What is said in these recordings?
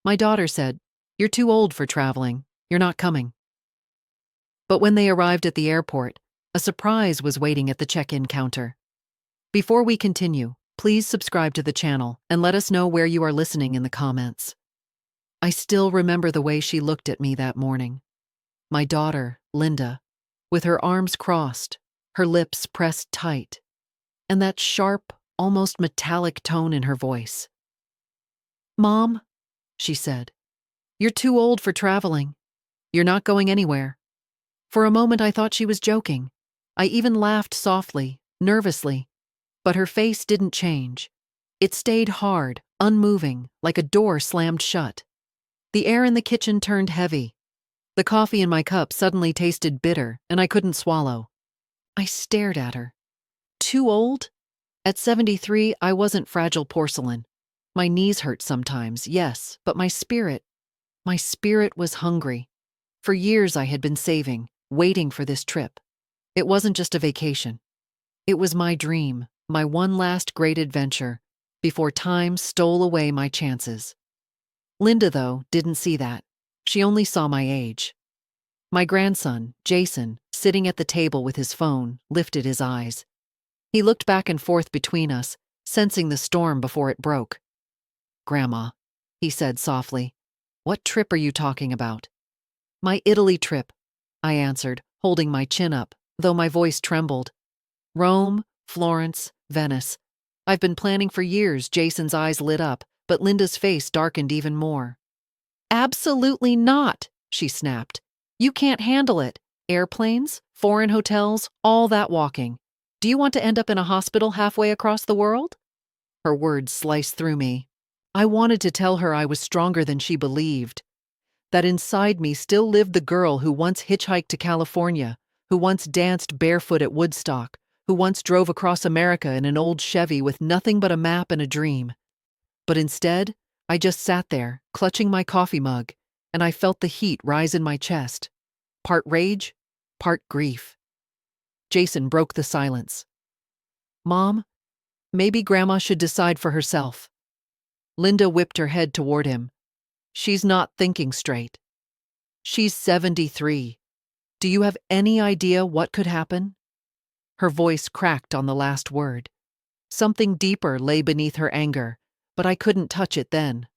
My daughter said, "You're too old for traveling. You're not coming." But when they arrived at the airport, a surprise was waiting at the check-in counter. Before we continue, please subscribe to the channel and let us know where you are listening in the comments. I still remember the way she looked at me that morning. My daughter, Linda, with her arms crossed, her lips pressed tight, and that sharp, almost metallic tone in her voice. "Mom," she said, "you're too old for traveling. You're not going anywhere." For a moment I thought she was joking. I even laughed softly, nervously, but her face didn't change. It stayed hard, unmoving, like a door slammed shut. The air in the kitchen turned heavy. The coffee in my cup suddenly tasted bitter, and I couldn't swallow. I stared at her. Too old? At 73, I wasn't fragile porcelain. My knees hurt sometimes, yes, but my spirit was hungry. For years I had been saving, waiting for this trip. It wasn't just a vacation. It was my dream, my one last great adventure, before time stole away my chances. Linda, though, didn't see that. She only saw my age. My grandson, Jason, sitting at the table with his phone, lifted his eyes. He looked back and forth between us, sensing the storm before it broke. "Grandma," he said softly, "what trip are you talking about?" "My Italy trip," I answered, holding my chin up, though my voice trembled. "Rome, Florence, Venice. I've been planning for years." Jason's eyes lit up, but Linda's face darkened even more. "Absolutely not," she snapped. "You can't handle it. Airplanes, foreign hotels, all that walking. Do you want to end up in a hospital halfway across the world?" Her words sliced through me. I wanted to tell her I was stronger than she believed, that inside me still lived the girl who once hitchhiked to California, who once danced barefoot at Woodstock, who once drove across America in an old Chevy with nothing but a map and a dream. But instead, I just sat there, clutching my coffee mug, and I felt the heat rise in my chest. Part rage, part grief. Jason broke the silence. "Mom, maybe Grandma should decide for herself." Linda whipped her head toward him. "She's not thinking straight. She's 73. Do you have any idea what could happen?" Her voice cracked on the last word. Something deeper lay beneath her anger, but I couldn't touch it then.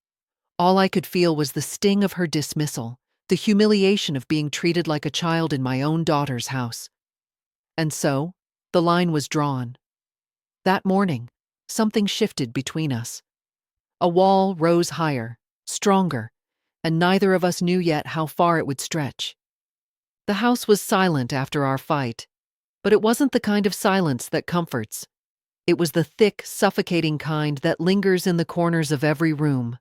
All I could feel was the sting of her dismissal, the humiliation of being treated like a child in my own daughter's house. And so, the line was drawn. That morning, something shifted between us. A wall rose higher, stronger, and neither of us knew yet how far it would stretch. The house was silent after our fight, but it wasn't the kind of silence that comforts. It was the thick, suffocating kind that lingers in the corners of every room,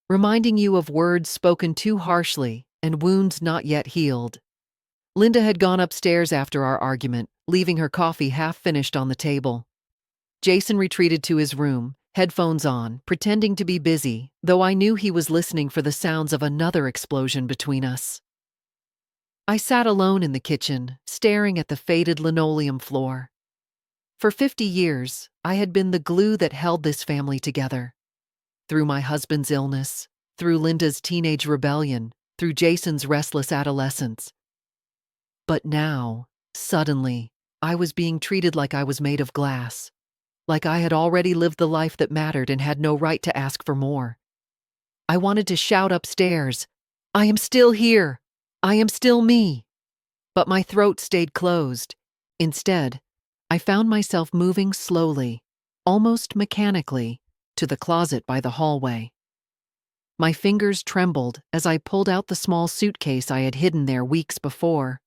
reminding you of words spoken too harshly and wounds not yet healed. Linda had gone upstairs after our argument, leaving her coffee half-finished on the table. Jason retreated to his room, headphones on, pretending to be busy, though I knew he was listening for the sounds of another explosion between us. I sat alone in the kitchen, staring at the faded linoleum floor. For 50 years, I had been the glue that held this family together. Through my husband's illness, through Linda's teenage rebellion, through Jason's restless adolescence. But now, suddenly, I was being treated like I was made of glass, like I had already lived the life that mattered and had no right to ask for more. I wanted to shout upstairs, "I am still here! I am still me!" But my throat stayed closed. Instead, I found myself moving slowly, almost mechanically, to the closet by the hallway. My fingers trembled as I pulled out the small suitcase I had hidden there weeks before.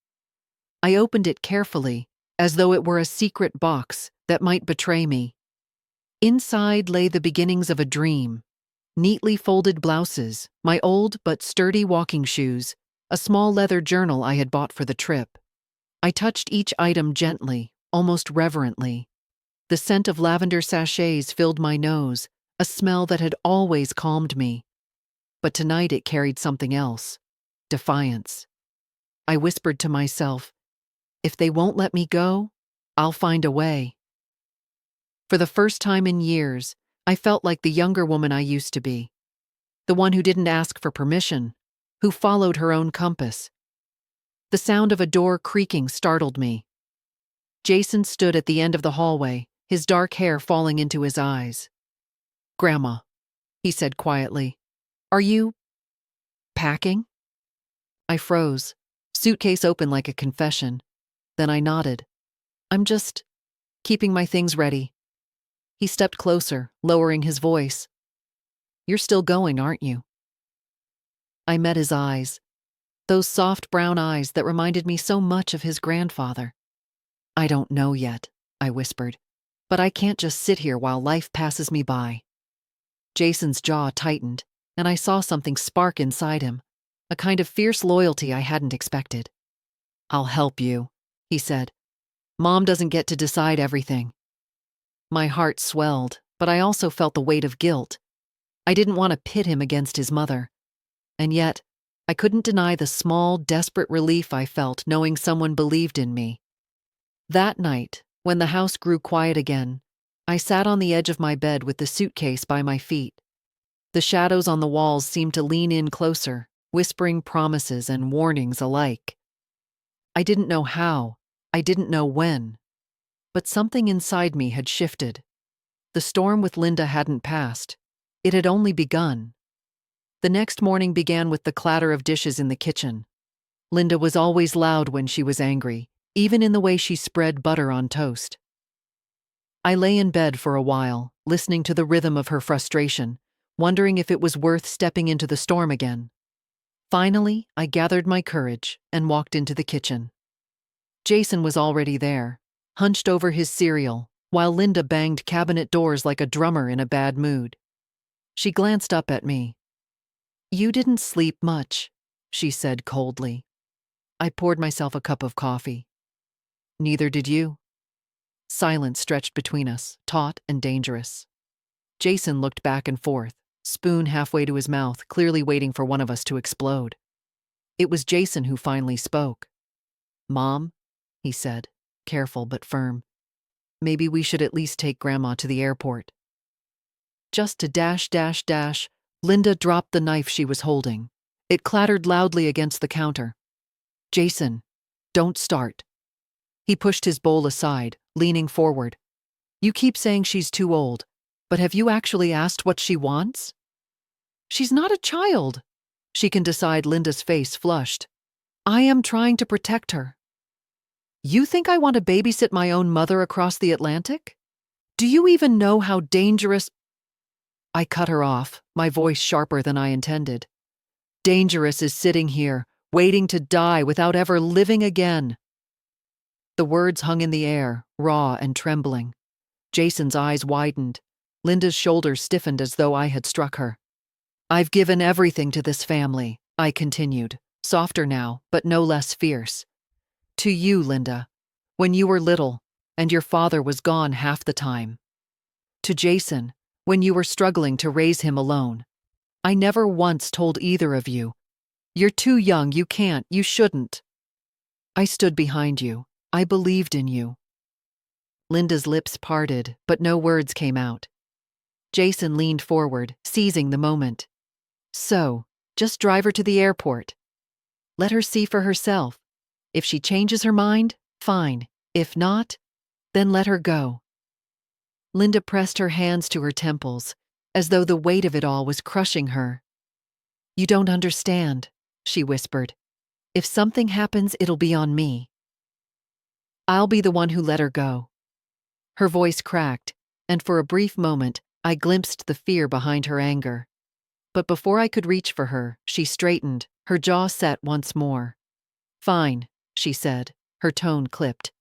I opened it carefully, as though it were a secret box that might betray me. Inside lay the beginnings of a dream: neatly folded blouses, my old but sturdy walking shoes, a small leather journal I had bought for the trip. I touched each item gently, almost reverently. The scent of lavender sachets filled my nose, a smell that had always calmed me. But tonight it carried something else: defiance. I whispered to myself, "If they won't let me go, I'll find a way." For the first time in years, I felt like the younger woman I used to be. the one who didn't ask for permission, who followed her own compass. The sound of a door creaking startled me. Jason stood at the end of the hallway, his dark hair falling into his eyes. "Grandma," he said quietly, "are you packing?" I froze, suitcase open like a confession. Then I nodded. "I'm just keeping my things ready." He stepped closer, lowering his voice. "You're still going, aren't you?" I met his eyes, those soft brown eyes that reminded me so much of his grandfather. "I don't know yet," I whispered, "but I can't just sit here while life passes me by." Jason's jaw tightened, and I saw something spark inside him, a kind of fierce loyalty I hadn't expected. "I'll help you," he said. "Mom doesn't get to decide everything." My heart swelled, but I also felt the weight of guilt. I didn't want to pit him against his mother. And yet, I couldn't deny the small, desperate relief I felt knowing someone believed in me. That night, when the house grew quiet again, I sat on the edge of my bed with the suitcase by my feet. The shadows on the walls seemed to lean in closer, whispering promises and warnings alike. I didn't know how, I didn't know when, but something inside me had shifted. The storm with Linda hadn't passed. It had only begun. The next morning began with the clatter of dishes in the kitchen. Linda was always loud when she was angry, even in the way she spread butter on toast. I lay in bed for a while, listening to the rhythm of her frustration, wondering if it was worth stepping into the storm again. Finally, I gathered my courage and walked into the kitchen. Jason was already there, hunched over his cereal, while Linda banged cabinet doors like a drummer in a bad mood. She glanced up at me. "You didn't sleep much," she said coldly. I poured myself a cup of coffee. "Neither did you." Silence stretched between us, taut and dangerous. Jason looked back and forth, spoon halfway to his mouth, clearly waiting for one of us to explode. It was Jason who finally spoke. "Mom," he said, careful but firm, "maybe we should at least take Grandma to the airport." Just to dash, Linda dropped the knife she was holding. It clattered loudly against the counter. "Jason, don't start." He pushed his bowl aside, leaning forward. "You keep saying she's too old, but have you actually asked what she wants?" "She's not a child." She can decide. Linda's face flushed. "I am trying to protect her." "You think I want to babysit my own mother across the Atlantic? Do you even know how dangerous—" I cut her off, my voice sharper than I intended. "Dangerous is sitting here, waiting to die without ever living again." The words hung in the air, raw and trembling. Jason's eyes widened. Linda's shoulders stiffened as though I had struck her. "I've given everything to this family," I continued, softer now, but no less fierce. "To you, Linda, when you were little, and your father was gone half the time. To Jason, when you were struggling to raise him alone. I never once told either of you, 'You're too young, you can't, you shouldn't.' I stood behind you. I believed in you." Linda's lips parted, but no words came out. Jason leaned forward, seizing the moment. "So, just drive her to the airport. Let her see for herself. If she changes her mind, fine. If not, then let her go." Linda pressed her hands to her temples, as though the weight of it all was crushing her. "You don't understand," she whispered. "If something happens, it'll be on me. I'll be the one who let her go." Her voice cracked, and for a brief moment, I glimpsed the fear behind her anger. But before I could reach for her, she straightened, her jaw set once more. "Fine," she said, her tone clipped.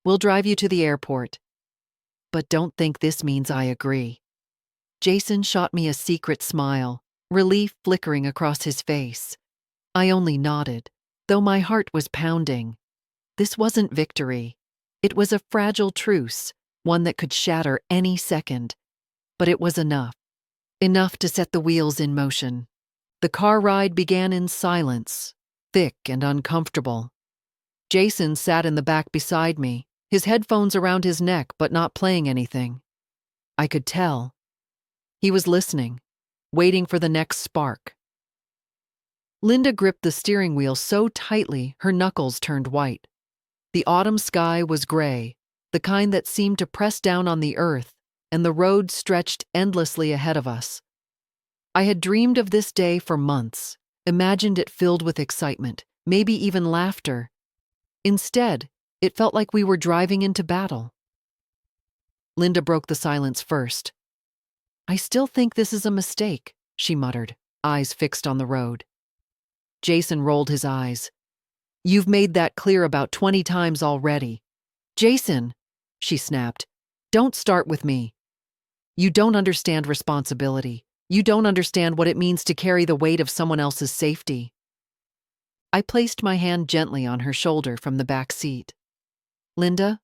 "We'll drive you to the airport. But don't think this means I agree." Jason shot me a secret smile, relief flickering across his face. I only nodded, though my heart was pounding. This wasn't victory. It was a fragile truce, one that could shatter any second. But it was enough. Enough to set the wheels in motion. The car ride began in silence, thick and uncomfortable. Jason sat in the back beside me, his headphones around his neck but not playing anything. I could tell. He was listening, waiting for the next spark. Linda gripped the steering wheel so tightly her knuckles turned white. The autumn sky was gray, the kind that seemed to press down on the earth, and the road stretched endlessly ahead of us. I had dreamed of this day for months, imagined it filled with excitement, maybe even laughter. Instead, it felt like we were driving into battle. Linda broke the silence first. "I still think this is a mistake," she muttered, eyes fixed on the road. Jason rolled his eyes. "You've made that clear about 20 times already." "Jason," she snapped, "don't start with me. You don't understand responsibility. You don't understand what it means to carry the weight of someone else's safety." I placed my hand gently on her shoulder from the back seat. "Linda,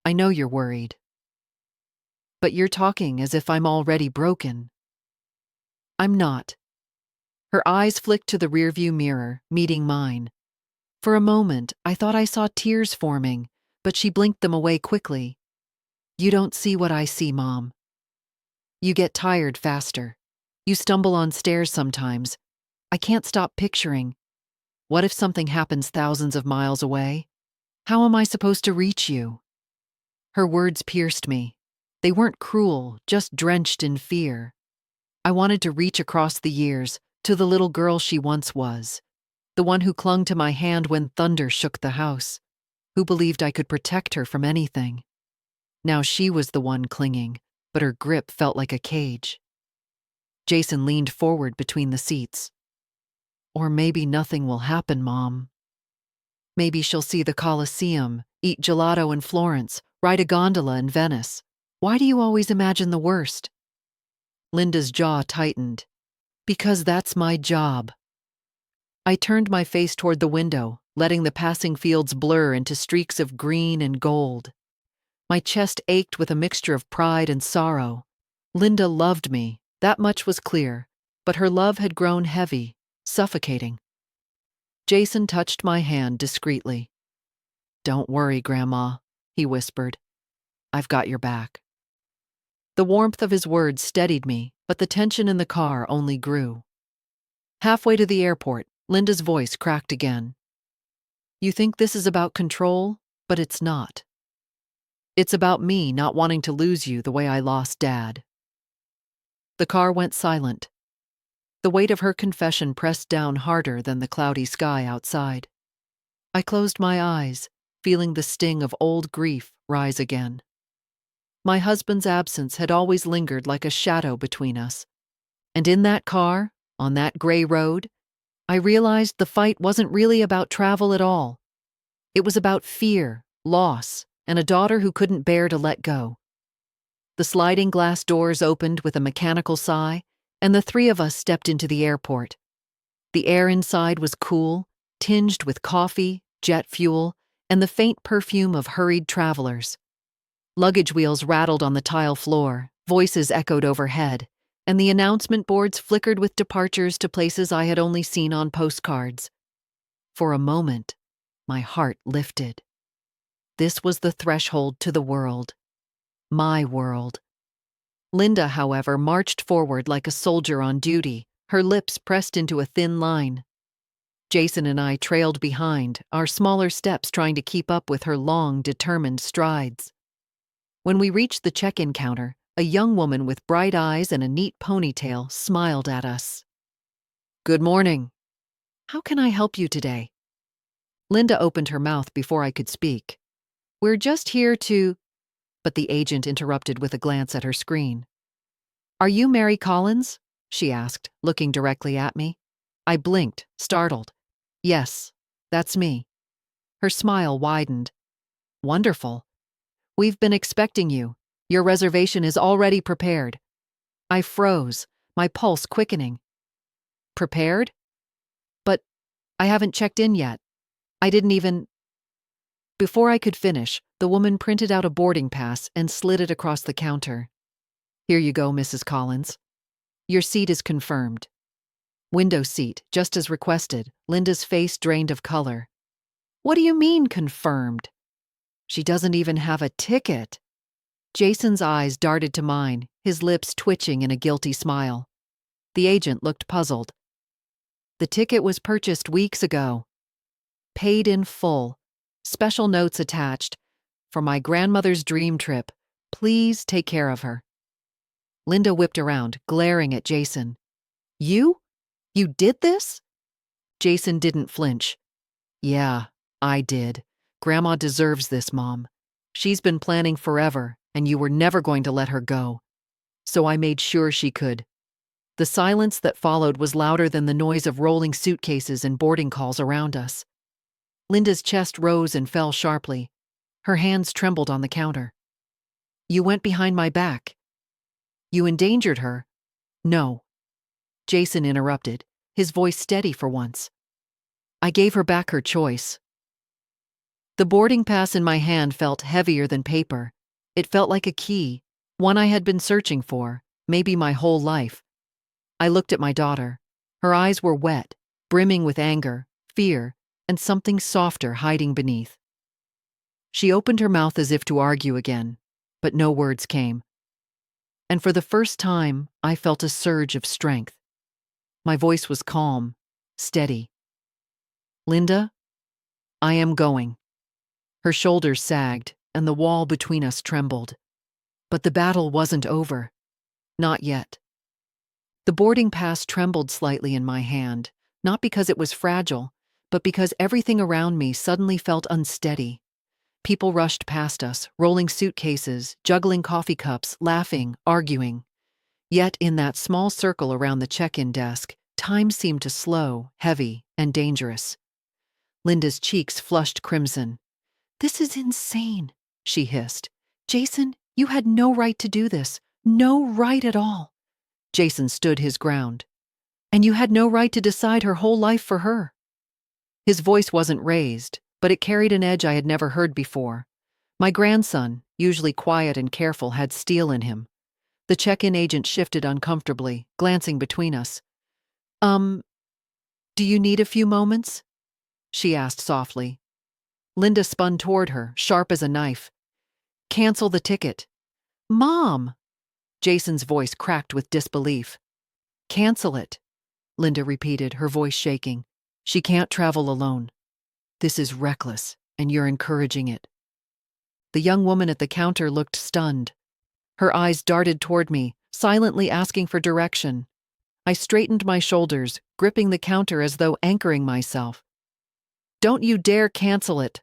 I know you're worried. But you're talking as if I'm already broken." "I'm not." Her eyes flicked to the rearview mirror, meeting mine. For a moment, I thought I saw tears forming, but she blinked them away quickly. "You don't see what I see, Mom. You get tired faster. You stumble on stairs sometimes. I can't stop picturing. What if something happens thousands of miles away? How am I supposed to reach you?" Her words pierced me. They weren't cruel, just drenched in fear. I wanted to reach across the years, to the little girl she once was, the one who clung to my hand when thunder shook the house, who believed I could protect her from anything. Now she was the one clinging, but her grip felt like a cage. Jason leaned forward between the seats. "Or maybe nothing will happen, Mom. Maybe she'll see the Colosseum, eat gelato in Florence, ride a gondola in Venice. Why do you always imagine the worst?" Linda's jaw tightened. "Because that's my job." I turned my face toward the window, letting the passing fields blur into streaks of green and gold. My chest ached with a mixture of pride and sorrow. Linda loved me, that much was clear, but her love had grown heavy, suffocating. Jason touched my hand discreetly. "Don't worry, Grandma," he whispered. "I've got your back." The warmth of his words steadied me, but the tension in the car only grew. Halfway to the airport, Linda's voice cracked again. "You think this is about control, but it's not. It's about me not wanting to lose you the way I lost Dad." The car went silent. The weight of her confession pressed down harder than the cloudy sky outside. I closed my eyes, feeling the sting of old grief rise again. My husband's absence had always lingered like a shadow between us. And in that car, on that gray road, I realized the fight wasn't really about travel at all. It was about fear, loss, and a daughter who couldn't bear to let go. The sliding glass doors opened with a mechanical sigh, and the three of us stepped into the airport. The air inside was cool, tinged with coffee, jet fuel, and the faint perfume of hurried travelers. Luggage wheels rattled on the tile floor, voices echoed overhead, and the announcement boards flickered with departures to places I had only seen on postcards. For a moment, my heart lifted. This was the threshold to the world. My world. Linda, however, marched forward like a soldier on duty, her lips pressed into a thin line. Jason and I trailed behind, our smaller steps trying to keep up with her long, determined strides. When we reached the check-in counter, a young woman with bright eyes and a neat ponytail smiled at us. "Good morning. How can I help you today?" Linda opened her mouth before I could speak. "We're just here to—" But the agent interrupted with a glance at her screen. "Are you Mary Collins?" she asked, looking directly at me. I blinked, startled. "Yes, that's me." Her smile widened. "Wonderful. We've been expecting you. Your reservation is already prepared." I froze, my pulse quickening. "Prepared? But I haven't checked in yet. I didn't even—" Before I could finish, the woman printed out a boarding pass and slid it across the counter. "Here you go, Mrs. Collins. Your seat is confirmed." Window seat, just as requested, Linda's face drained of color. "What do you mean, confirmed? She doesn't even have a ticket." Jason's eyes darted to mine, his lips twitching in a guilty smile. The agent looked puzzled. The ticket was purchased weeks ago. Paid in full. Special notes attached. For my grandmother's dream trip. Please take care of her. Linda whipped around, glaring at Jason. You? You did this? Jason didn't flinch. Yeah, I did. Grandma deserves this, Mom. She's been planning forever, and you were never going to let her go. So I made sure she could. The silence that followed was louder than the noise of rolling suitcases and boarding calls around us. Linda's chest rose and fell sharply. Her hands trembled on the counter. You went behind my back. You endangered her. No. Jason interrupted, his voice steady for once. I gave her back her choice. The boarding pass in my hand felt heavier than paper. It felt like a key, one I had been searching for, maybe my whole life. I looked at my daughter. Her eyes were wet, brimming with anger, fear, and something softer hiding beneath. She opened her mouth as if to argue again, but no words came. And for the first time, I felt a surge of strength. My voice was calm, steady. Linda, I am going. Her shoulders sagged, and the wall between us trembled. But the battle wasn't over. Not yet. The boarding pass trembled slightly in my hand, not because it was fragile, but because everything around me suddenly felt unsteady. People rushed past us, rolling suitcases, juggling coffee cups, laughing, arguing. Yet in that small circle around the check-in desk, time seemed to slow, heavy, and dangerous. Linda's cheeks flushed crimson. This is insane, she hissed. Jason, you had no right to do this. No right at all. Jason stood his ground. And you had no right to decide her whole life for her. His voice wasn't raised, but it carried an edge I had never heard before. My grandson, usually quiet and careful, had steel in him. The check-in agent shifted uncomfortably, glancing between us. Do you need a few moments? She asked softly. Linda spun toward her, sharp as a knife. Cancel the ticket. Mom! Jason's voice cracked with disbelief. Cancel it, Linda repeated, her voice shaking. She can't travel alone. This is reckless, and you're encouraging it. The young woman at the counter looked stunned. Her eyes darted toward me, silently asking for direction. I straightened my shoulders, gripping the counter as though anchoring myself. Don't you dare cancel it,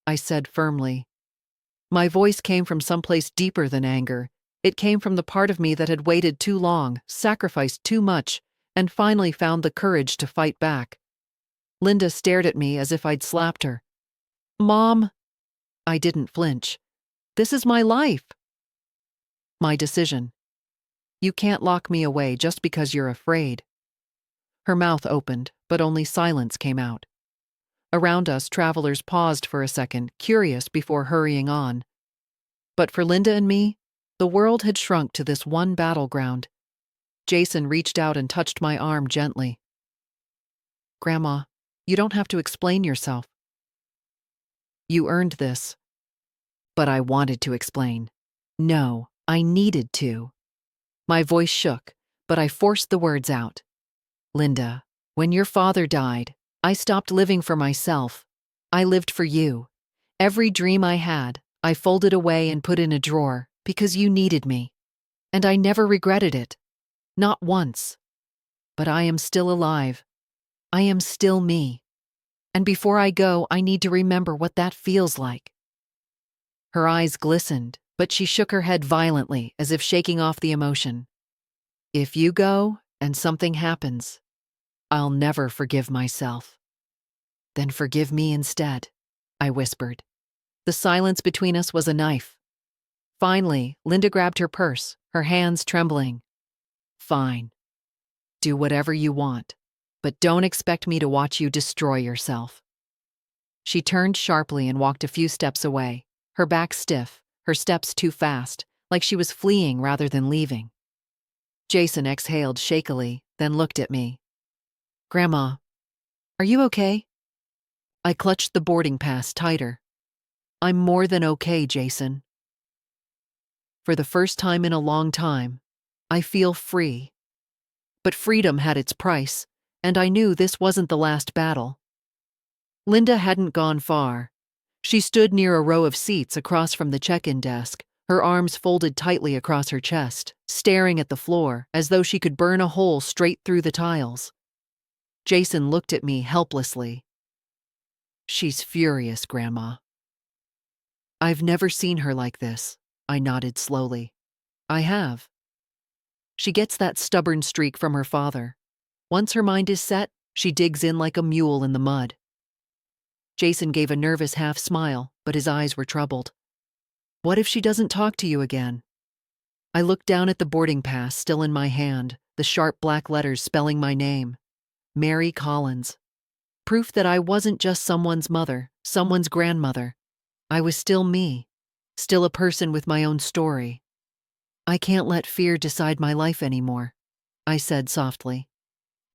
I said firmly. My voice came from someplace deeper than anger. It came from the part of me that had waited too long, sacrificed too much, and finally found the courage to fight back. Linda stared at me as if I'd slapped her. Mom! I didn't flinch. This is my life. My decision. You can't lock me away just because you're afraid. Her mouth opened, but only silence came out. Around us, travelers paused for a second, curious before hurrying on. But for Linda and me, the world had shrunk to this one battleground. Jason reached out and touched my arm gently. Grandma, you don't have to explain yourself. You earned this. But I wanted to explain. No, I needed to. My voice shook, but I forced the words out. Linda, when your father died, I stopped living for myself. I lived for you. Every dream I had, I folded away and put in a drawer because you needed me. And I never regretted it. Not once. But I am still alive. I am still me. And before I go, I need to remember what that feels like. Her eyes glistened, but she shook her head violently as if shaking off the emotion. If you go and something happens, I'll never forgive myself. Then forgive me instead, I whispered. The silence between us was a knife. Finally, Linda grabbed her purse, her hands trembling. Fine. Do whatever you want, but don't expect me to watch you destroy yourself. She turned sharply and walked a few steps away, her back stiff, her steps too fast, like she was fleeing rather than leaving. Jason exhaled shakily, then looked at me. Grandma, are you okay? I clutched the boarding pass tighter. I'm more than okay, Jason. For the first time in a long time, I feel free. But freedom had its price, and I knew this wasn't the last battle. Linda hadn't gone far. She stood near a row of seats across from the check-in desk, her arms folded tightly across her chest, staring at the floor as though she could burn a hole straight through the tiles. Jason looked at me helplessly. "She's furious, Grandma." "I've never seen her like this," I nodded slowly. "I have. She gets that stubborn streak from her father. Once her mind is set, she digs in like a mule in the mud." Jason gave a nervous half smile, but his eyes were troubled. "What if she doesn't talk to you again?" I looked down at the boarding pass still in my hand, the sharp black letters spelling my name. Mary Collins. Proof that I wasn't just someone's mother, someone's grandmother. I was still me, still a person with my own story. "I can't let fear decide my life anymore," I said softly.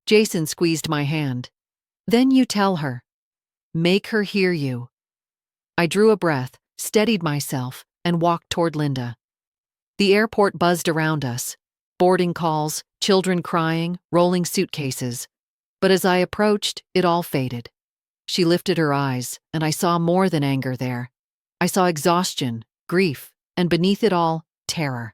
Jason squeezed my hand. "Then you tell her. Make her hear you." I drew a breath, steadied myself, and walked toward Linda. The airport buzzed around us. Boarding calls, children crying, rolling suitcases. But as I approached, it all faded. She lifted her eyes, and I saw more than anger there. I saw exhaustion, grief, and beneath it all, terror.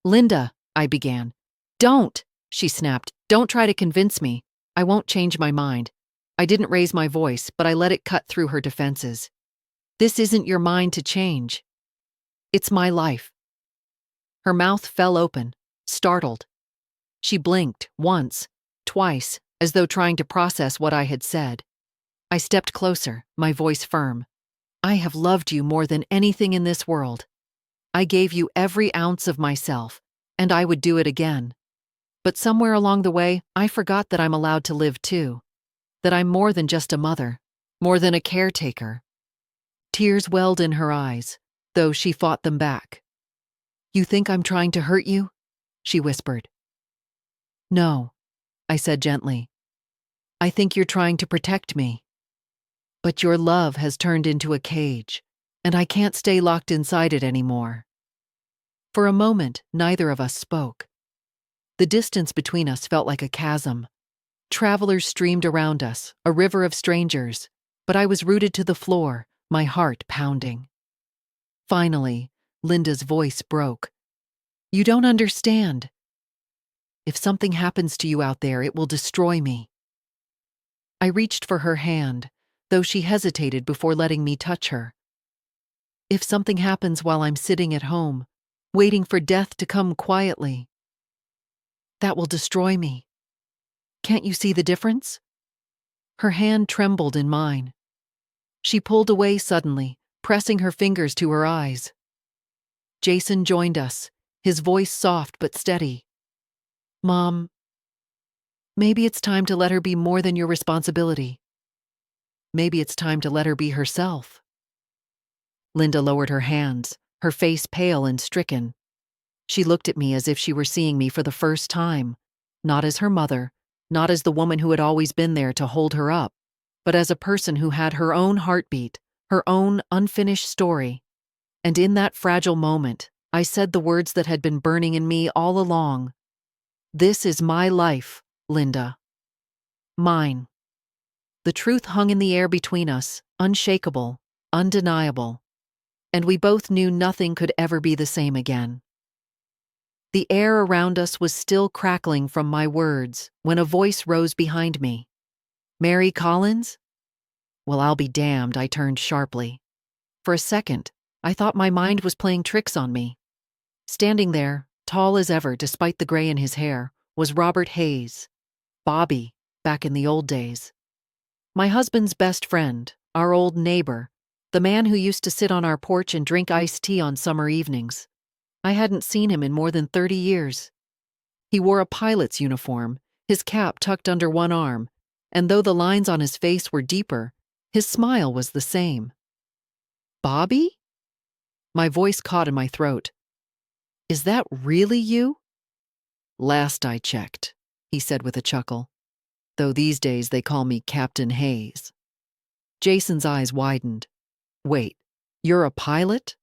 "Linda," I began. "Don't," she snapped. "Don't try to convince me. I won't change my mind." I didn't raise my voice, but I let it cut through her defenses. "This isn't your mind to change. It's my life." Her mouth fell open, startled. She blinked once, twice, as though trying to process what I had said. I stepped closer, my voice firm. "I have loved you more than anything in this world. I gave you every ounce of myself, and I would do it again. But somewhere along the way, I forgot that I'm allowed to live too. That I'm more than just a mother, more than a caretaker." Tears welled in her eyes, though she fought them back. "You think I'm trying to hurt you?" she whispered. "No," I said gently. "I think you're trying to protect me. But your love has turned into a cage, and I can't stay locked inside it anymore." For a moment, neither of us spoke. The distance between us felt like a chasm. Travelers streamed around us, a river of strangers, but I was rooted to the floor, my heart pounding. Finally, Linda's voice broke. "You don't understand. If something happens to you out there, it will destroy me." I reached for her hand, though she hesitated before letting me touch her. "If something happens while I'm sitting at home, waiting for death to come quietly, that will destroy me. Can't you see the difference?" Her hand trembled in mine. She pulled away suddenly, pressing her fingers to her eyes. Jason joined us, his voice soft but steady. "Mom, maybe it's time to let her be more than your responsibility. Maybe it's time to let her be herself." Linda lowered her hands, her face pale and stricken. She looked at me as if she were seeing me for the first time, not as her mother, not as the woman who had always been there to hold her up, but as a person who had her own heartbeat, her own unfinished story. And in that fragile moment, I said the words that had been burning in me all along. "This is my life, Linda. Mine." The truth hung in the air between us, unshakable, undeniable. And we both knew nothing could ever be the same again. The air around us was still crackling from my words when a voice rose behind me. "Mary Collins?" Well, I'll be damned, I turned sharply. For a second, I thought my mind was playing tricks on me. Standing there, tall as ever despite the gray in his hair, was Robert Hayes. Bobby, back in the old days. My husband's best friend, our old neighbor, the man who used to sit on our porch and drink iced tea on summer evenings. I hadn't seen him in more than 30 years. He wore a pilot's uniform, his cap tucked under one arm, and though the lines on his face were deeper, his smile was the same. "Bobby?" My voice caught in my throat. "Is that really you?" "Last I checked," he said with a chuckle, "though these days they call me Captain Hayes." Jason's eyes widened. "Wait, you're a pilot?"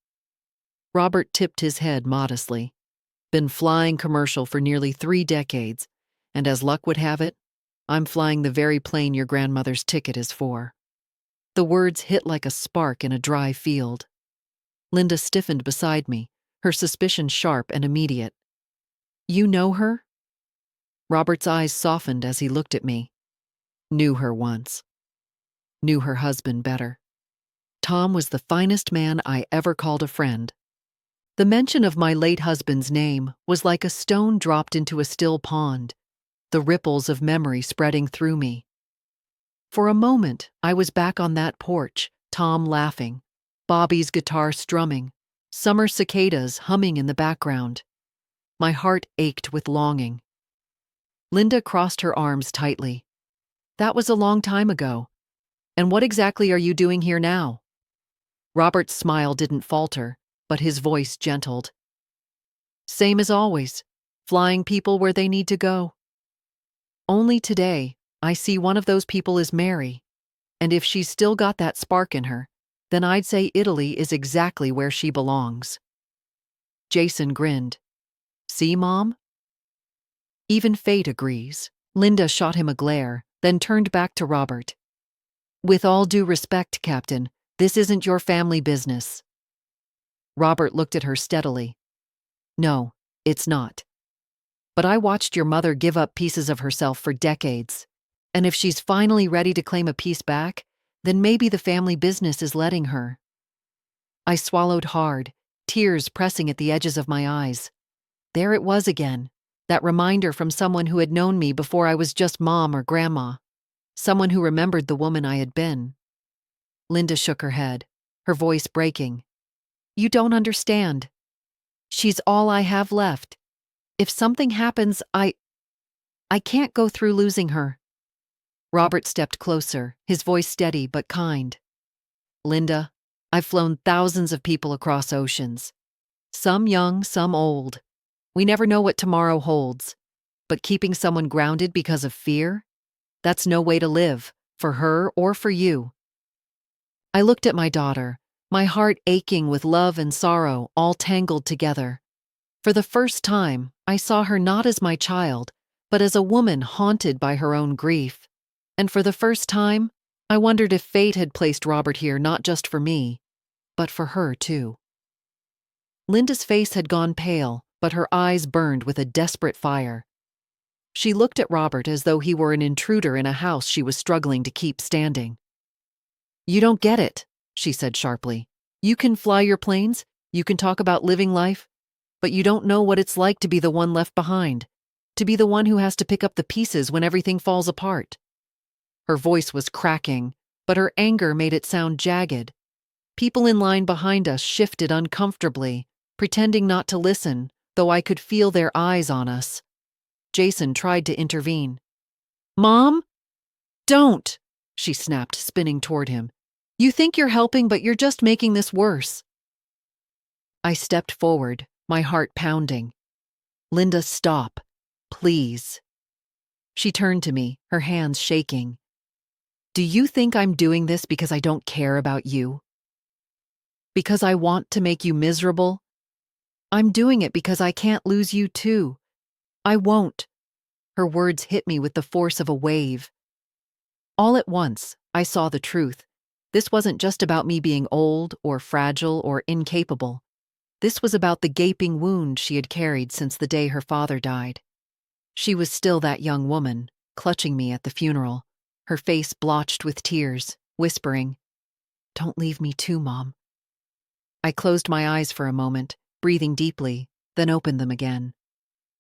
Robert tipped his head modestly. "Been flying commercial for nearly 3 decades, And as luck would have it, I'm flying the very plane your grandmother's ticket is for." The words hit like a spark in a dry field. Linda stiffened beside me, her suspicion sharp and immediate. "You know her?" Robert's eyes softened as he looked at me. "Knew her once. Knew her husband better. Tom was the finest man I ever called a friend." The mention of my late husband's name was like a stone dropped into a still pond, the ripples of memory spreading through me. For a moment, I was back on that porch, Tom laughing, Bobby's guitar strumming, summer cicadas humming in the background. My heart ached with longing. Linda crossed her arms tightly. "That was a long time ago. And what exactly are you doing here now?" Robert's smile didn't falter, but his voice gentled. "Same as always, flying people where they need to go. Only today, I see one of those people is Mary, and if she's still got that spark in her, then I'd say Italy is exactly where she belongs." Jason grinned. "See, Mom? Even fate agrees." Linda shot him a glare, then turned back to Robert. "With all due respect, Captain, this isn't your family business." Robert looked at her steadily. "No, it's not. But I watched your mother give up pieces of herself for decades. And if she's finally ready to claim a piece back, then maybe the family business is letting her." I swallowed hard, tears pressing at the edges of my eyes. There it was again, that reminder from someone who had known me before I was just Mom or Grandma. Someone who remembered the woman I had been. Linda shook her head, her voice breaking. "You don't understand. She's all I have left. If something happens, I can't go through losing her." Robert stepped closer, his voice steady but kind. "Linda, I've flown thousands of people across oceans. Some young, some old. We never know what tomorrow holds. But keeping someone grounded because of fear? That's no way to live, for her or for you." I looked at my daughter, my heart aching with love and sorrow all tangled together. For the first time, I saw her not as my child, but as a woman haunted by her own grief. And for the first time, I wondered if fate had placed Robert here not just for me, but for her too. Linda's face had gone pale, but her eyes burned with a desperate fire. She looked at Robert as though he were an intruder in a house she was struggling to keep standing. "You don't get it," she said sharply. "You can fly your planes, you can talk about living life, but you don't know what it's like to be the one left behind, to be the one who has to pick up the pieces when everything falls apart." Her voice was cracking, but her anger made it sound jagged. People in line behind us shifted uncomfortably, pretending not to listen, though I could feel their eyes on us. Jason tried to intervene. "Mom? Don't!" she snapped, spinning toward him. "You think you're helping, but you're just making this worse." I stepped forward, my heart pounding. "Linda, stop. Please." She turned to me, her hands shaking. "Do you think I'm doing this because I don't care about you? Because I want to make you miserable? I'm doing it because I can't lose you too. I won't." Her words hit me with the force of a wave. All at once, I saw the truth. This wasn't just about me being old or fragile or incapable. This was about the gaping wound she had carried since the day her father died. She was still that young woman, clutching me at the funeral, her face blotched with tears, whispering, "Don't leave me too, Mom." I closed my eyes for a moment, breathing deeply, then opened them again.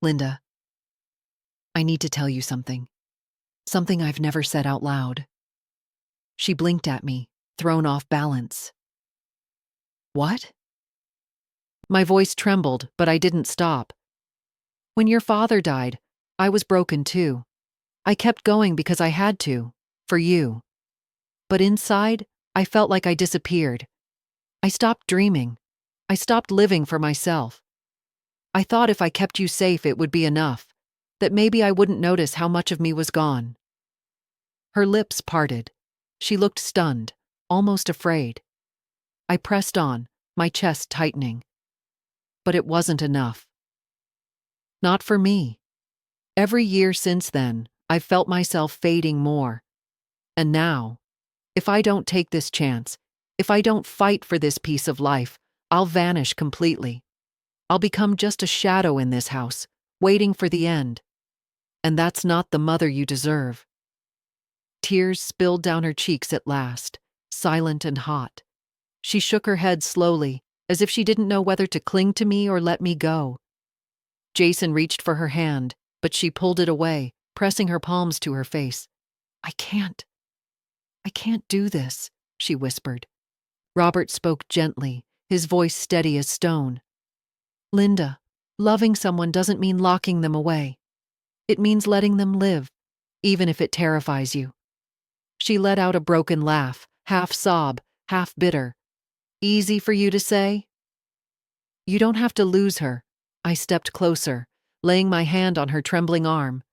"Linda, I need to tell you something. Something I've never said out loud." She blinked at me, thrown off balance. "What?" My voice trembled, but I didn't stop. "When your father died, I was broken too. I kept going because I had to, for you. But inside, I felt like I disappeared. I stopped dreaming. I stopped living for myself. I thought if I kept you safe, it would be enough, that maybe I wouldn't notice how much of me was gone." Her lips parted. She looked stunned, almost afraid. I pressed on, my chest tightening. But it wasn't enough. Not for me. Every year since then, I've felt myself fading more. And now, if I don't take this chance, if I don't fight for this piece of life, I'll vanish completely. I'll become just a shadow in this house, waiting for the end. And that's not the mother you deserve. Tears spilled down her cheeks at last, silent and hot. She shook her head slowly, as if she didn't know whether to cling to me or let me go. Jason reached for her hand, but she pulled it away, pressing her palms to her face. I can't do this, she whispered. Robert spoke gently, his voice steady as stone. Linda, loving someone doesn't mean locking them away. It means letting them live, even if it terrifies you. She let out a broken laugh, half sob, half bitter. Easy for you to say? You don't have to lose her. I stepped closer, laying my hand on her trembling arm.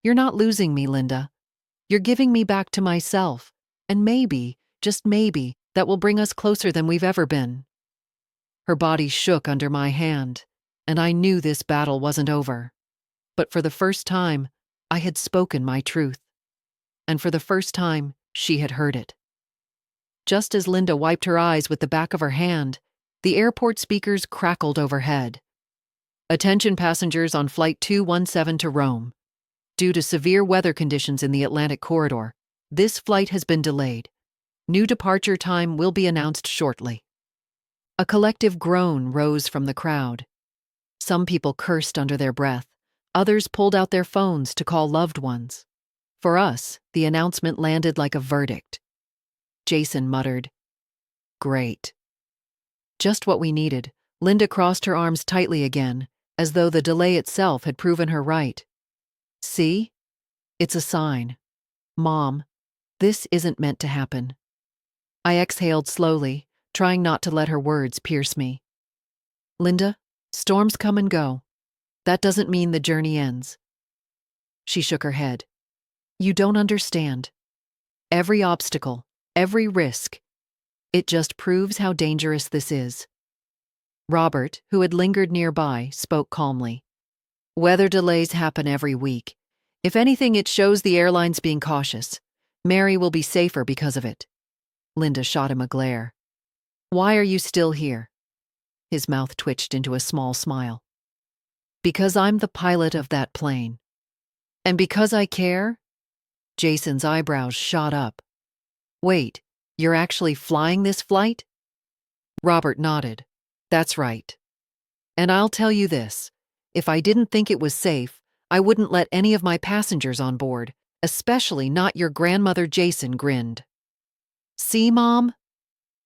You're not losing me, Linda. You're giving me back to myself, and maybe, just maybe, that will bring us closer than we've ever been. Her body shook under my hand, and I knew this battle wasn't over. But for the first time, I had spoken my truth. And for the first time, she had heard it. Just as Linda wiped her eyes with the back of her hand, the airport speakers crackled overhead. Attention passengers on Flight 217 to Rome. Due to severe weather conditions in the Atlantic corridor, this flight has been delayed. New departure time will be announced shortly. A collective groan rose from the crowd. Some people cursed under their breath. Others pulled out their phones to call loved ones. For us, the announcement landed like a verdict. Jason muttered, "Great." Just what we needed. Linda crossed her arms tightly again, as though the delay itself had proven her right. See? It's a sign. Mom, this isn't meant to happen. I exhaled slowly, trying not to let her words pierce me. Linda, storms come and go. That doesn't mean the journey ends. She shook her head. You don't understand. Every obstacle, every risk, it just proves how dangerous this is. Robert, who had lingered nearby, spoke calmly. Weather delays happen every week. If anything, it shows the airlines being cautious. Mary will be safer because of it. Linda shot him a glare. Why are you still here? His mouth twitched into a small smile. Because I'm the pilot of that plane. And because I care? Jason's eyebrows shot up. Wait, you're actually flying this flight? Robert nodded. That's right. And I'll tell you this. If I didn't think it was safe, I wouldn't let any of my passengers on board, especially not your grandmother. Jason grinned. See, Mom?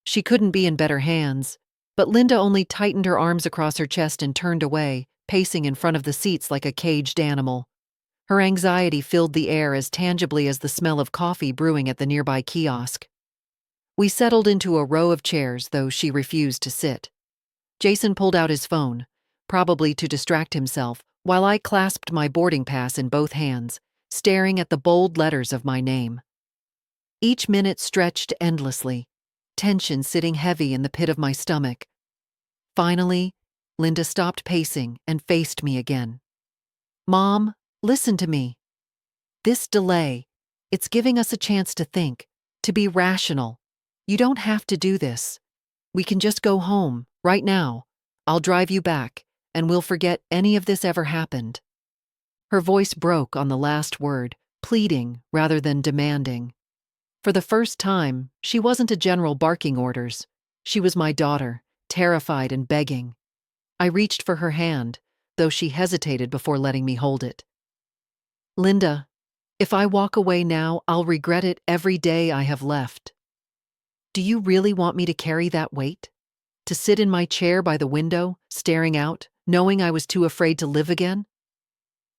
She couldn't be in better hands, but Linda only tightened her arms across her chest and turned away, pacing in front of the seats like a caged animal. Her anxiety filled the air as tangibly as the smell of coffee brewing at the nearby kiosk. We settled into a row of chairs, though she refused to sit. Jason pulled out his phone, probably to distract himself, while I clasped my boarding pass in both hands, staring at the bold letters of my name. Each minute stretched endlessly, tension sitting heavy in the pit of my stomach. Finally, Linda stopped pacing and faced me again. Mom, listen to me. This delay, it's giving us a chance to think, to be rational. You don't have to do this. We can just go home, right now. I'll drive you back, and we'll forget any of this ever happened. Her voice broke on the last word, pleading rather than demanding. For the first time, she wasn't a general barking orders. She was my daughter, terrified and begging. I reached for her hand, though she hesitated before letting me hold it. Linda, if I walk away now, I'll regret it every day I have left. Do you really want me to carry that weight? To sit in my chair by the window, staring out, knowing I was too afraid to live again?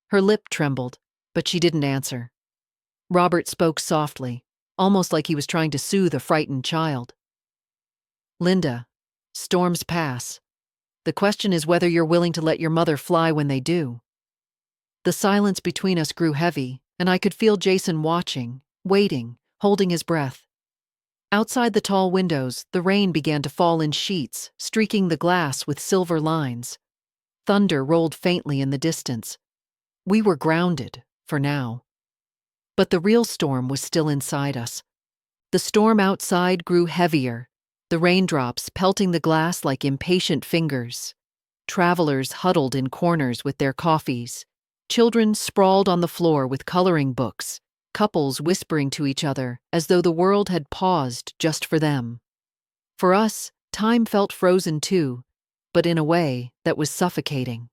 Her lip trembled, but she didn't answer. Robert spoke softly, almost like he was trying to soothe a frightened child. Linda, storms pass. The question is whether you're willing to let your mother fly when they do. The silence between us grew heavy, and I could feel Jason watching, waiting, holding his breath. Outside the tall windows, the rain began to fall in sheets, streaking the glass with silver lines. Thunder rolled faintly in the distance. We were grounded, for now. But the real storm was still inside us. The storm outside grew heavier, the raindrops pelting the glass like impatient fingers. Travelers huddled in corners with their coffees. Children sprawled on the floor with coloring books, couples whispering to each other as though the world had paused just for them. For us, time felt frozen too, but in a way that was suffocating.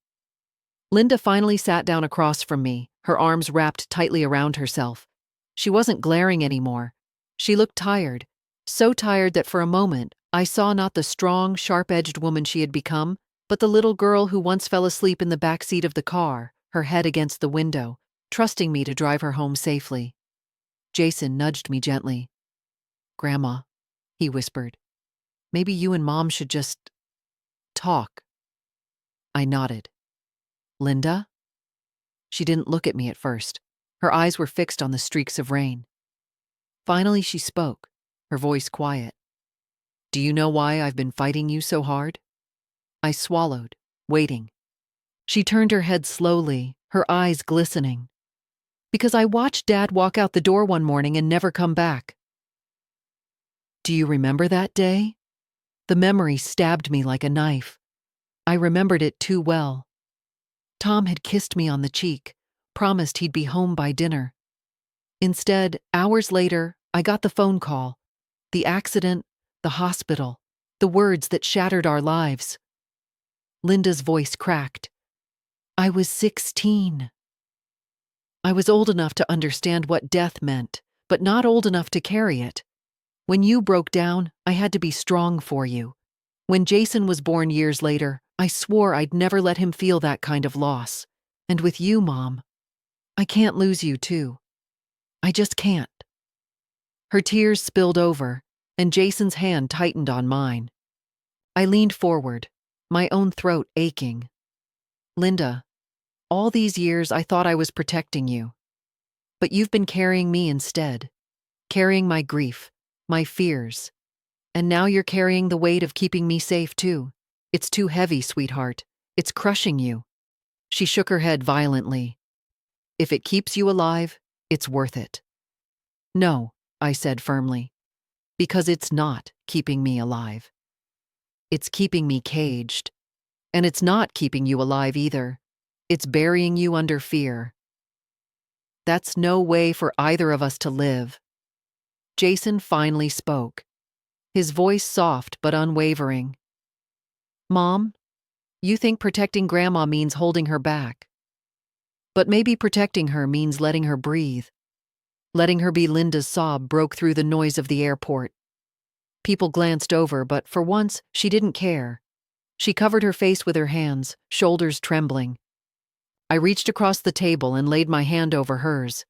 Linda finally sat down across from me, her arms wrapped tightly around herself. She wasn't glaring anymore. She looked tired, so tired that for a moment I saw not the strong, sharp-edged woman she had become, but the little girl who once fell asleep in the back seat of the car, her head against the window, trusting me to drive her home safely. Jason nudged me gently. "Grandma," he whispered, "maybe you and Mom should just talk." I nodded. "Linda?" She didn't look at me at first. Her eyes were fixed on the streaks of rain. Finally she spoke, her voice quiet. "Do you know why I've been fighting you so hard?" I swallowed, waiting. She turned her head slowly, her eyes glistening. "Because I watched Dad walk out the door one morning and never come back." "Do you remember that day?" The memory stabbed me like a knife. I remembered it too well. Tom had kissed me on the cheek, promised he'd be home by dinner. Instead, hours later, I got the phone call. The accident, the hospital, the words that shattered our lives. Linda's voice cracked. I was 16. I was old enough to understand what death meant, but not old enough to carry it. When you broke down, I had to be strong for you. When Jason was born years later, I swore I'd never let him feel that kind of loss. And with you, Mom, I can't lose you too. I just can't. Her tears spilled over, and Jason's hand tightened on mine. I leaned forward, my own throat aching. "Linda, all these years I thought I was protecting you. But you've been carrying me instead, carrying my grief, my fears. And now you're carrying the weight of keeping me safe too. It's too heavy, sweetheart. It's crushing you." She shook her head violently. "If it keeps you alive, it's worth it." "No," I said firmly, "because it's not keeping me alive. It's keeping me caged. And it's not keeping you alive either. It's burying you under fear. That's no way for either of us to live." Jason finally spoke, his voice soft but unwavering. "Mom, you think protecting Grandma means holding her back. But maybe protecting her means letting her breathe. Letting her be." Linda's sob broke through the noise of the airport. People glanced over, but for once, she didn't care. She covered her face with her hands, shoulders trembling. I reached across the table and laid my hand over hers.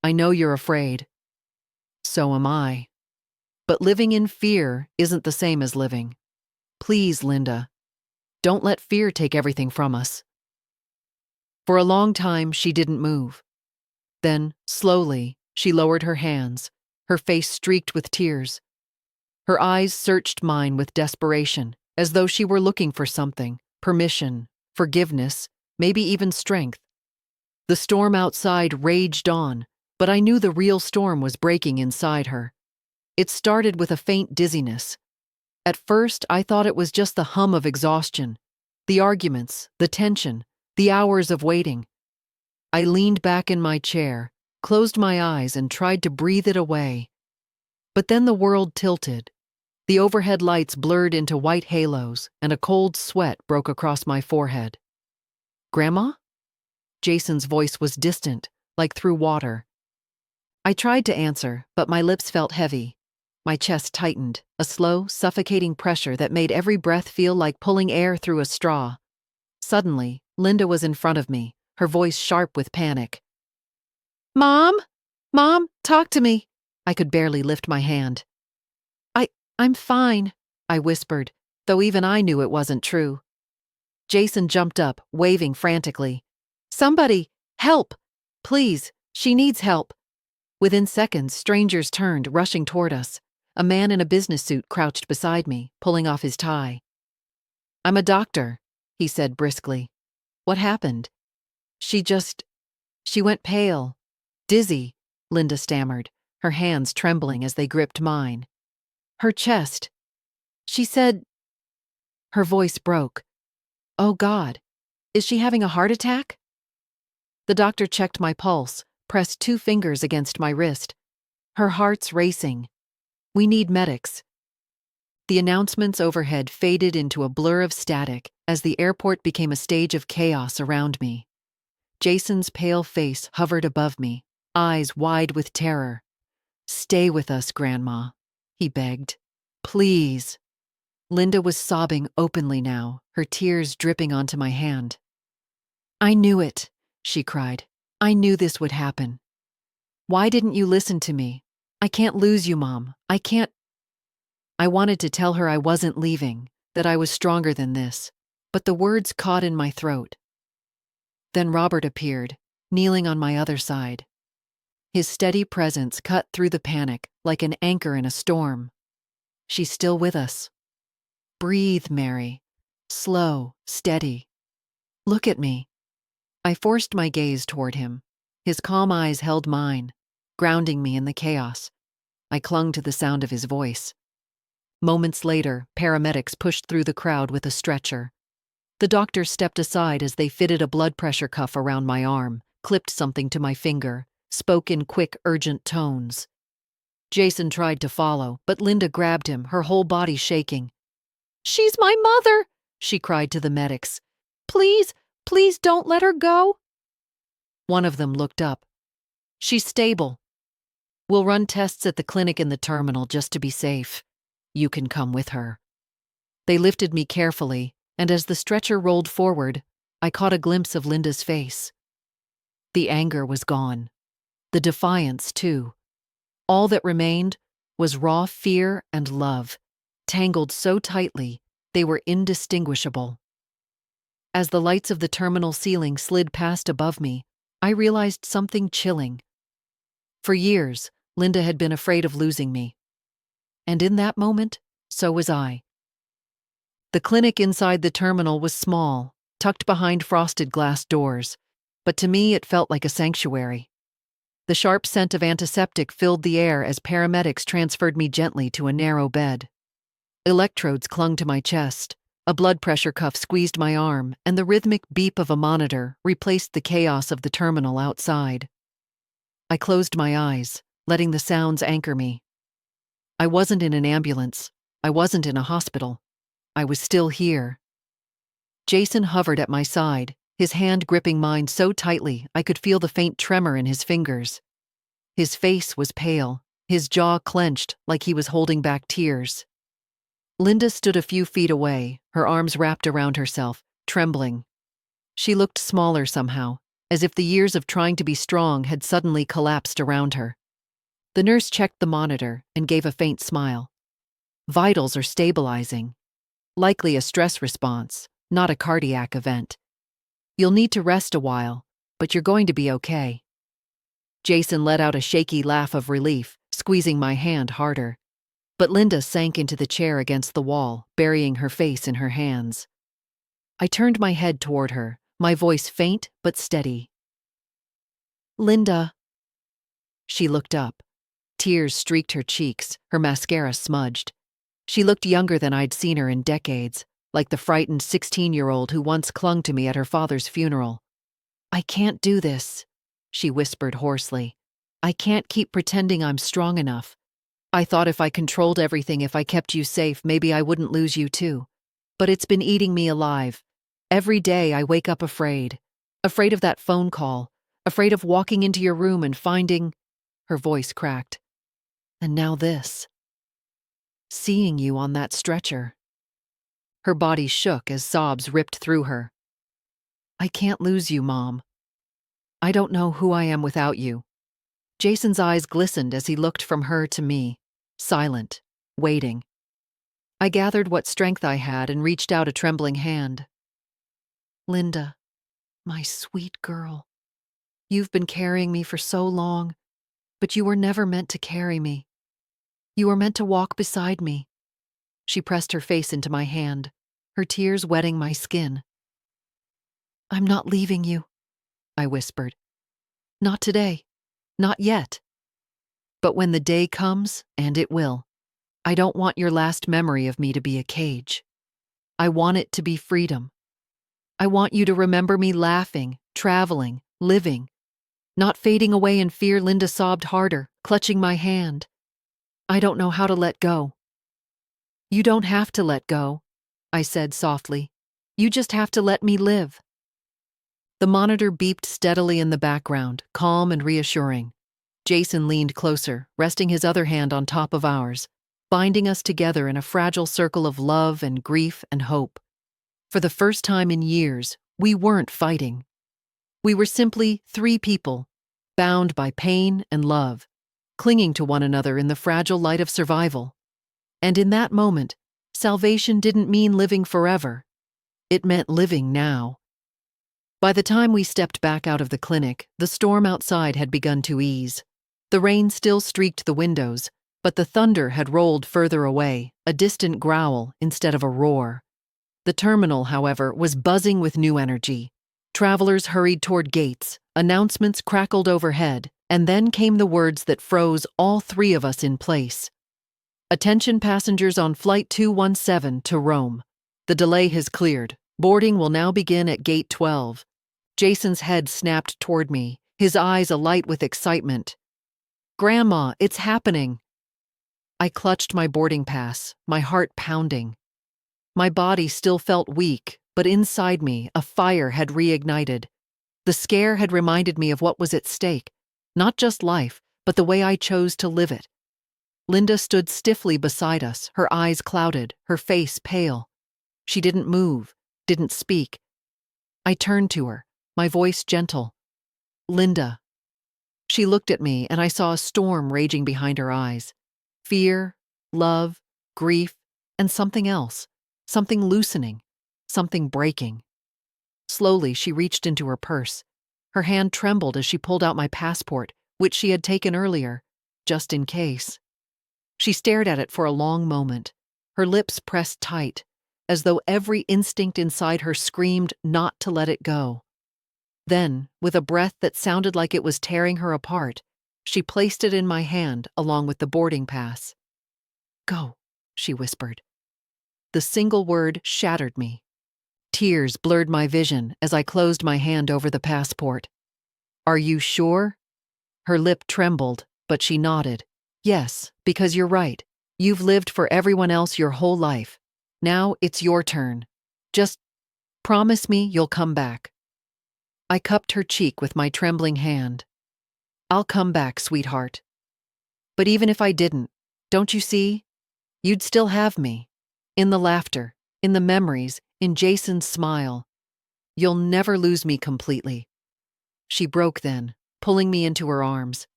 "I know you're afraid. So am I. But living in fear isn't the same as living. Please, Linda, don't let fear take everything from us." For a long time, she didn't move. Then, slowly, she lowered her hands, her face streaked with tears. Her eyes searched mine with desperation, as though she were looking for something: permission, forgiveness, maybe even strength. The storm outside raged on, but I knew the real storm was breaking inside her. It started with a faint dizziness. At first, I thought it was just the hum of exhaustion, the arguments, the tension, the hours of waiting. I leaned back in my chair, closed my eyes, and tried to breathe it away. But then the world tilted. The overhead lights blurred into white halos, and a cold sweat broke across my forehead. "Grandma?" Jason's voice was distant, like through water. I tried to answer, but my lips felt heavy. My chest tightened, a slow, suffocating pressure that made every breath feel like pulling air through a straw. Suddenly, Linda was in front of me, her voice sharp with panic. "Mom? Mom, talk to me." I could barely lift my hand. I'm fine," I whispered, though even I knew it wasn't true. Jason jumped up, waving frantically. "Somebody, help! Please, she needs help." Within seconds, strangers turned, rushing toward us. A man in a business suit crouched beside me, pulling off his tie. "I'm a doctor," he said briskly. "What happened?" She just, she went pale. Dizzy, Linda stammered, her hands trembling as they gripped mine. Her chest. She said, her voice broke. Oh God, is she having a heart attack? The doctor checked my pulse, pressed 2 fingers against my wrist. Her heart's racing. We need medics. The announcements overhead faded into a blur of static as the airport became a stage of chaos around me. Jason's pale face hovered above me, eyes wide with terror. Stay with us, Grandma, he begged. Please. Linda was sobbing openly now, her tears dripping onto my hand. I knew it, she cried. I knew this would happen. Why didn't you listen to me? I can't lose you, Mom. I can't. I wanted to tell her I wasn't leaving, that I was stronger than this, but the words caught in my throat. Then Robert appeared, kneeling on my other side. His steady presence cut through the panic like an anchor in a storm. She's still with us. Breathe, Mary. Slow, steady. Look at me. I forced my gaze toward him. His calm eyes held mine, grounding me in the chaos. I clung to the sound of his voice. Moments later, paramedics pushed through the crowd with a stretcher. The doctor stepped aside as they fitted a blood pressure cuff around my arm, clipped something to my finger, spoke in quick, urgent tones. Jason tried to follow, but Linda grabbed him, her whole body shaking. She's my mother, she cried to the medics. Please, please don't let her go. One of them looked up. She's stable. We'll run tests at the clinic in the terminal just to be safe. You can come with her. They lifted me carefully, and as the stretcher rolled forward, I caught a glimpse of Linda's face. The anger was gone. The defiance, too. All that remained was raw fear and love, tangled so tightly they were indistinguishable. As the lights of the terminal ceiling slid past above me, I realized something chilling. For years, Linda had been afraid of losing me. And in that moment, so was I. The clinic inside the terminal was small, tucked behind frosted glass doors, but to me it felt like a sanctuary. The sharp scent of antiseptic filled the air as paramedics transferred me gently to a narrow bed. Electrodes clung to my chest, a blood pressure cuff squeezed my arm, and the rhythmic beep of a monitor replaced the chaos of the terminal outside. I closed my eyes, letting the sounds anchor me. I wasn't in an ambulance. I wasn't in a hospital. I was still here. Jason hovered at my side, his hand gripping mine so tightly I could feel the faint tremor in his fingers. His face was pale, his jaw clenched like he was holding back tears. Linda stood a few feet away, her arms wrapped around herself, trembling. She looked smaller somehow, as if the years of trying to be strong had suddenly collapsed around her. The nurse checked the monitor and gave a faint smile. Vitals are stabilizing. Likely a stress response, not a cardiac event. You'll need to rest a while, but you're going to be okay. Jason let out a shaky laugh of relief, squeezing my hand harder. But Linda sank into the chair against the wall, burying her face in her hands. I turned my head toward her, my voice faint but steady. Linda. She looked up. Tears streaked her cheeks, her mascara smudged. She looked younger than I'd seen her in decades, like the frightened 16-year-old who once clung to me at her father's funeral. I can't do this, she whispered hoarsely. I can't keep pretending I'm strong enough. I thought if I controlled everything, if I kept you safe, maybe I wouldn't lose you too. But it's been eating me alive. Every day I wake up afraid. Afraid of that phone call. Afraid of walking into your room and finding... Her voice cracked. And now this. Seeing you on that stretcher. Her body shook as sobs ripped through her. I can't lose you, Mom. I don't know who I am without you. Jason's eyes glistened as he looked from her to me, silent, waiting. I gathered what strength I had and reached out a trembling hand. Linda, my sweet girl. You've been carrying me for so long, but you were never meant to carry me. You were meant to walk beside me. She pressed her face into my hand, her tears wetting my skin. I'm not leaving you. I whispered. Not today. Not yet. But when the day comes, and it will, I don't want your last memory of me to be a cage. I want it to be freedom. I want you to remember me laughing, traveling, living, not fading away in fear. Linda sobbed harder, clutching my hand. I don't know how to let go. You don't have to let go, I said softly. You just have to let me live. The monitor beeped steadily in the background, calm and reassuring. Jason leaned closer, resting his other hand on top of ours, binding us together in a fragile circle of love and grief and hope. For the first time in years, we weren't fighting. We were simply three people, bound by pain and love, clinging to one another in the fragile light of survival. And in that moment, salvation didn't mean living forever. It meant living now. By the time we stepped back out of the clinic, the storm outside had begun to ease. The rain still streaked the windows, but the thunder had rolled further away, a distant growl instead of a roar. The terminal, however, was buzzing with new energy. Travelers hurried toward gates, announcements crackled overhead, and then came the words that froze all three of us in place. Attention passengers on Flight 217 to Rome. The delay has cleared. Boarding will now begin at Gate 12. Jason's head snapped toward me, his eyes alight with excitement. Grandma, it's happening! I clutched my boarding pass, my heart pounding. My body still felt weak, but inside me, a fire had reignited. The scare had reminded me of what was at stake, not just life, but the way I chose to live it. Linda stood stiffly beside us, her eyes clouded, her face pale. She didn't move, didn't speak. I turned to her, my voice gentle. Linda. She looked at me, and I saw a storm raging behind her eyes. Fear, love, grief, and something else. Something loosening, something breaking. Slowly, she reached into her purse. Her hand trembled as she pulled out my passport, which she had taken earlier, just in case. She stared at it for a long moment, her lips pressed tight, as though every instinct inside her screamed not to let it go. Then, with a breath that sounded like it was tearing her apart, she placed it in my hand along with the boarding pass. Go, she whispered. The single word shattered me. Tears blurred my vision as I closed my hand over the passport. Are you sure? Her lip trembled, but she nodded. Yes, because you're right. You've lived for everyone else your whole life. Now it's your turn. Just promise me you'll come back. I cupped her cheek with my trembling hand. I'll come back, sweetheart. But even if I didn't, don't you see? You'd still have me. In the laughter, in the memories, in Jason's smile. You'll never lose me completely. She broke then, pulling me into her arms.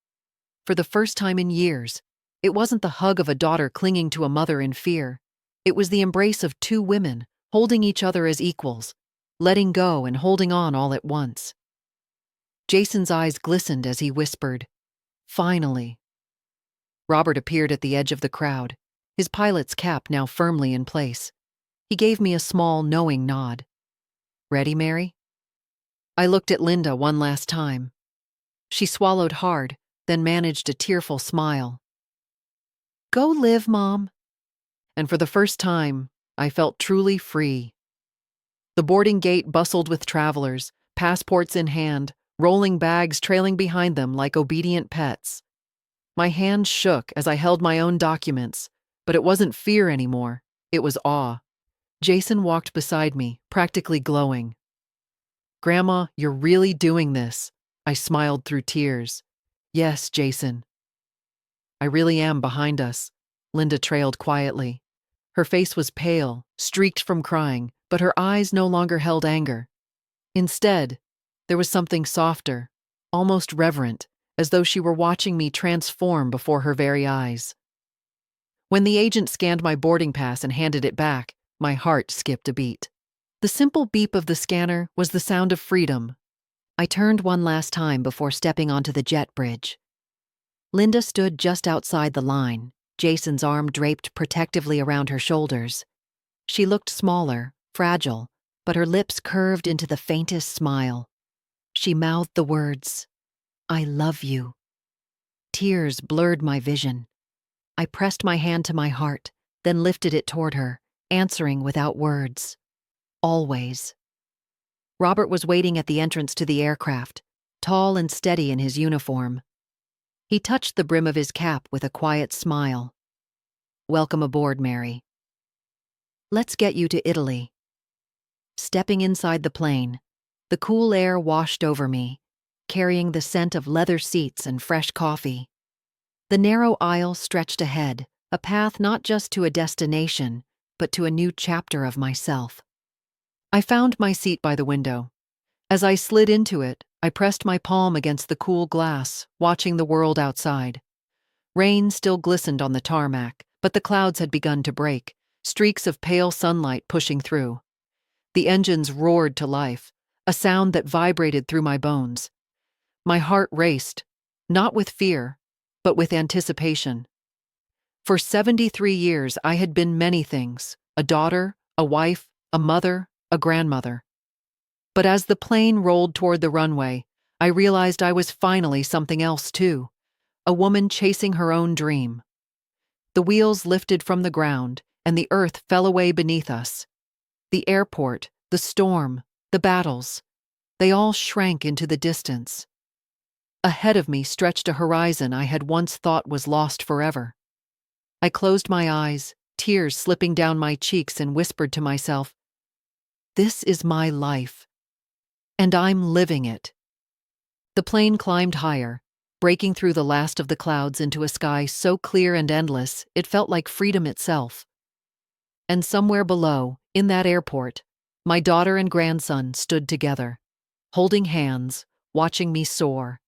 For the first time in years, it wasn't the hug of a daughter clinging to a mother in fear. It was the embrace of two women, holding each other as equals, letting go and holding on all at once. Jason's eyes glistened as he whispered, Finally. Robert appeared at the edge of the crowd, his pilot's cap now firmly in place. He gave me a small, knowing nod. Ready, Mary? I looked at Linda one last time. She swallowed hard, then managed a tearful smile. Go live, Mom. And for the first time, I felt truly free. The boarding gate bustled with travelers, passports in hand, rolling bags trailing behind them like obedient pets. My hand shook as I held my own documents, but it wasn't fear anymore, it was awe. Jason walked beside me, practically glowing. Grandma, you're really doing this, I smiled through tears. Yes, Jason. I really am behind us, Linda trailed quietly. Her face was pale, streaked from crying, but her eyes no longer held anger. Instead, there was something softer, almost reverent, as though she were watching me transform before her very eyes. When the agent scanned my boarding pass and handed it back, my heart skipped a beat. The simple beep of the scanner was the sound of freedom. I turned one last time before stepping onto the jet bridge. Linda stood just outside the line, Jason's arm draped protectively around her shoulders. She looked smaller, fragile, but her lips curved into the faintest smile. She mouthed the words, "I love you." Tears blurred my vision. I pressed my hand to my heart, then lifted it toward her, answering without words. Always. Robert was waiting at the entrance to the aircraft, tall and steady in his uniform. He touched the brim of his cap with a quiet smile. "Welcome aboard, Mary. Let's get you to Italy." Stepping inside the plane, the cool air washed over me, carrying the scent of leather seats and fresh coffee. The narrow aisle stretched ahead, a path not just to a destination, but to a new chapter of myself. I found my seat by the window. As I slid into it, I pressed my palm against the cool glass, watching the world outside. Rain still glistened on the tarmac, but the clouds had begun to break, streaks of pale sunlight pushing through. The engines roared to life, a sound that vibrated through my bones. My heart raced, not with fear, but with anticipation. For 73 years, I had been many things: a daughter, a wife, a mother, a grandmother. But as the plane rolled toward the runway, I realized I was finally something else too, a woman chasing her own dream. The wheels lifted from the ground, and the earth fell away beneath us. The airport, the storm, the battles, they all shrank into the distance. Ahead of me stretched a horizon I had once thought was lost forever. I closed my eyes, tears slipping down my cheeks, and whispered to myself, "This is my life, and I'm living it." The plane climbed higher, breaking through the last of the clouds into a sky so clear and endless it felt like freedom itself. And somewhere below, in that airport, my daughter and grandson stood together, holding hands, watching me soar.